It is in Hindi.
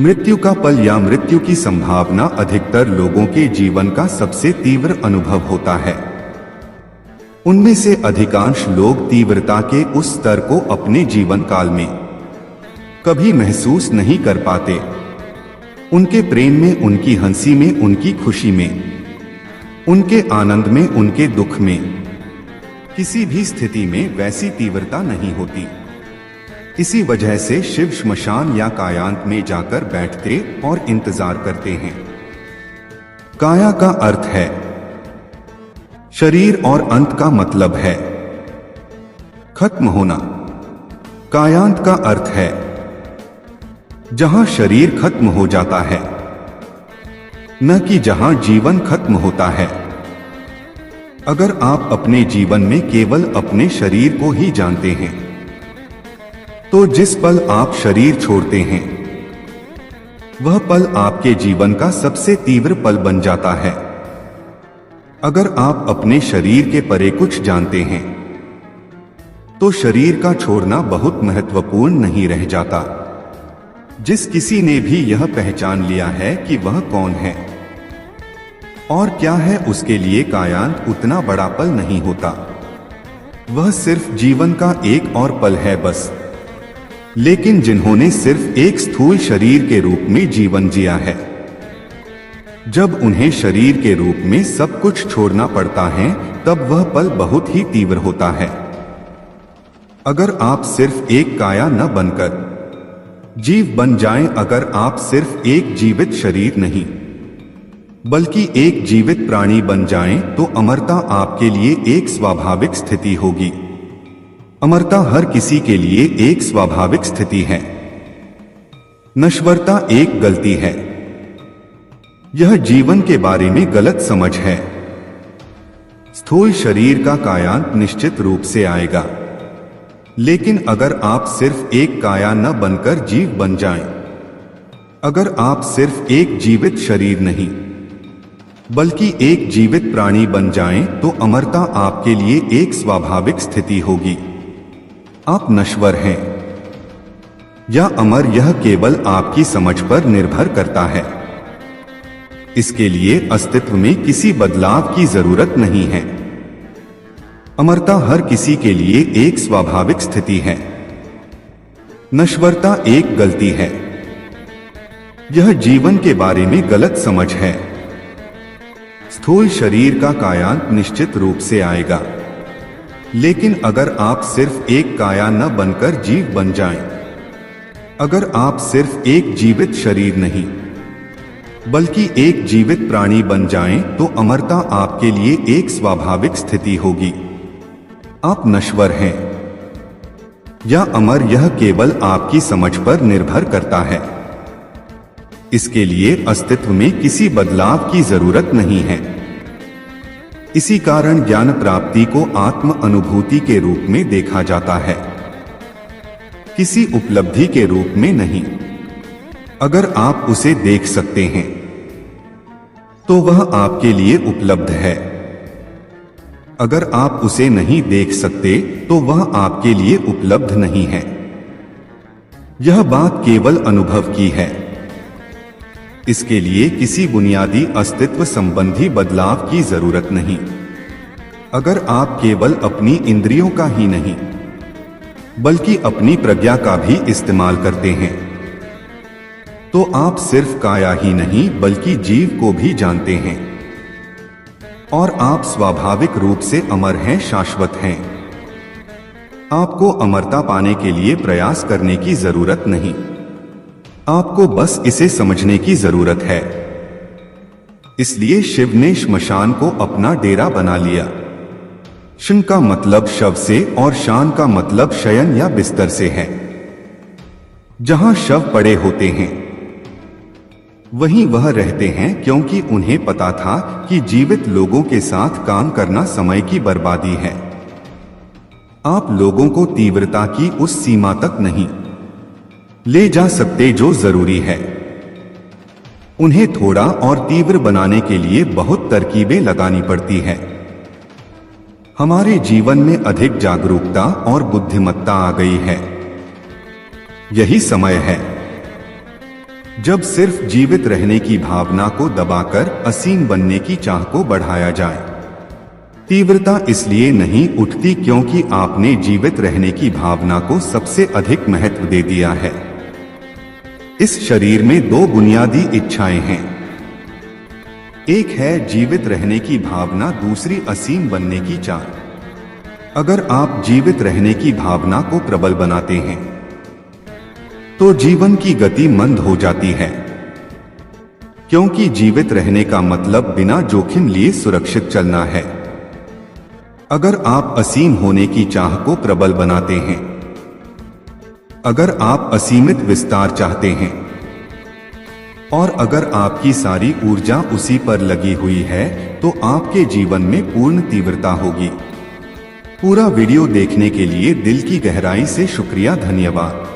मृत्यु का पल या मृत्यु की संभावना अधिकतर लोगों के जीवन का सबसे तीव्र अनुभव होता है। उनमें से अधिकांश लोग तीव्रता के उस स्तर को अपने जीवन काल में कभी महसूस नहीं कर पाते। उनके प्रेम में, उनकी हंसी में, उनकी खुशी में, उनके आनंद में, उनके दुख में, किसी भी स्थिति में वैसी तीव्रता नहीं होती। इसी वजह से शिव श्मशान या कायांत में जाकर बैठते और इंतजार करते हैं। काया का अर्थ है शरीर और अंत का मतलब है खत्म होना। कायांत का अर्थ है जहां शरीर खत्म हो जाता है, न कि जहां जीवन खत्म होता है। अगर आप अपने जीवन में केवल अपने शरीर को ही जानते हैं, तो जिस पल आप शरीर छोड़ते हैं, वह पल आपके जीवन का सबसे तीव्र पल बन जाता है। अगर आप अपने शरीर के परे कुछ जानते हैं, तो शरीर का छोड़ना बहुत महत्वपूर्ण नहीं रह जाता। जिस किसी ने भी यह पहचान लिया है कि वह कौन है और क्या है, उसके लिए कायांत उतना बड़ा पल नहीं होता। वह सिर्फ जीवन का एक और पल है बस। लेकिन जिन्होंने सिर्फ एक स्थूल शरीर के रूप में जीवन जिया है, जब उन्हें शरीर के रूप में सब कुछ छोड़ना पड़ता है, तब वह पल बहुत ही तीव्र होता है। अगर आप सिर्फ एक काया न बनकर जीव बन जाएं, अगर आप सिर्फ एक जीवित शरीर नहीं बल्कि एक जीवित प्राणी बन जाएं, तो अमरता आपके लिए एक स्वाभाविक स्थिति होगी। अमरता हर किसी के लिए एक स्वाभाविक स्थिति है। नश्वरता एक गलती है। यह जीवन के बारे में गलत समझ है। स्थूल शरीर का कायांत निश्चित रूप से आएगा, लेकिन अगर आप सिर्फ एक काया न बनकर जीव बन जाएं, अगर आप सिर्फ एक जीवित शरीर नहीं बल्कि एक जीवित प्राणी बन जाएं, तो अमरता आपके लिए एक स्वाभाविक स्थिति होगी। आप नश्वर हैं या अमर, यह केवल आपकी समझ पर निर्भर करता है। इसके लिए अस्तित्व में किसी बदलाव की जरूरत नहीं है। अमरता हर किसी के लिए एक स्वाभाविक स्थिति है। नश्वरता एक गलती है। यह जीवन के बारे में गलत समझ है। स्थूल शरीर का कायांत निश्चित रूप से आएगा, लेकिन अगर आप सिर्फ एक काया न बनकर जीव बन जाएं, अगर आप सिर्फ एक जीवित शरीर नहीं बल्कि एक जीवित प्राणी बन जाएं, तो अमरता आपके लिए एक स्वाभाविक स्थिति होगी। आप नश्वर हैं या अमर, यह केवल आपकी समझ पर निर्भर करता है। इसके लिए अस्तित्व में किसी बदलाव की जरूरत नहीं है। इसी कारण ज्ञान प्राप्ति को आत्म अनुभूति के रूप में देखा जाता है, किसी उपलब्धि के रूप में नहीं। अगर आप उसे देख सकते हैं, तो वह आपके लिए उपलब्ध है। अगर आप उसे नहीं देख सकते, तो वह आपके लिए उपलब्ध नहीं है। यह बात केवल अनुभव की है। इसके लिए किसी बुनियादी अस्तित्व संबंधी बदलाव की जरूरत नहीं। अगर आप केवल अपनी इंद्रियों का ही नहीं बल्कि अपनी प्रज्ञा का भी इस्तेमाल करते हैं, तो आप सिर्फ काया ही नहीं बल्कि जीव को भी जानते हैं। और आप स्वाभाविक रूप से अमर हैं, शाश्वत हैं। आपको अमरता पाने के लिए प्रयास करने की जरूरत नहीं। आपको बस इसे समझने की जरूरत है। इसलिए शिव ने श्मशान को अपना डेरा बना लिया। श्म का मतलब शव से और शान का मतलब शयन या बिस्तर से है। जहां शव पड़े होते हैं, वहीं वह रहते हैं, क्योंकि उन्हें पता था कि जीवित लोगों के साथ काम करना समय की बर्बादी है। आप लोगों को तीव्रता की उस सीमा तक नहीं ले जा सकते जो जरूरी है। उन्हें थोड़ा और तीव्र बनाने के लिए बहुत तरकीबें लगानी पड़ती है। हमारे जीवन में अधिक जागरूकता और बुद्धिमत्ता आ गई है। यही समय है जब सिर्फ जीवित रहने की भावना को दबाकर असीम बनने की चाह को बढ़ाया जाए। तीव्रता इसलिए नहीं उठती क्योंकि आपने जीवित रहने की भावना को सबसे अधिक महत्व दे दिया है। इस शरीर में दो बुनियादी इच्छाएं हैं, एक है जीवित रहने की भावना, दूसरी असीम बनने की चाह। अगर आप जीवित रहने की भावना को प्रबल बनाते हैं तो जीवन की गति मंद हो जाती है, क्योंकि जीवित रहने का मतलब बिना जोखिम लिए सुरक्षित चलना है। अगर आप असीम होने की चाह को प्रबल बनाते हैं, अगर आप असीमित विस्तार चाहते हैं और अगर आपकी सारी ऊर्जा उसी पर लगी हुई है तो आपके जीवन में पूर्ण तीव्रता होगी। पूरा वीडियो देखने के लिए दिल की गहराई से शुक्रिया, धन्यवाद।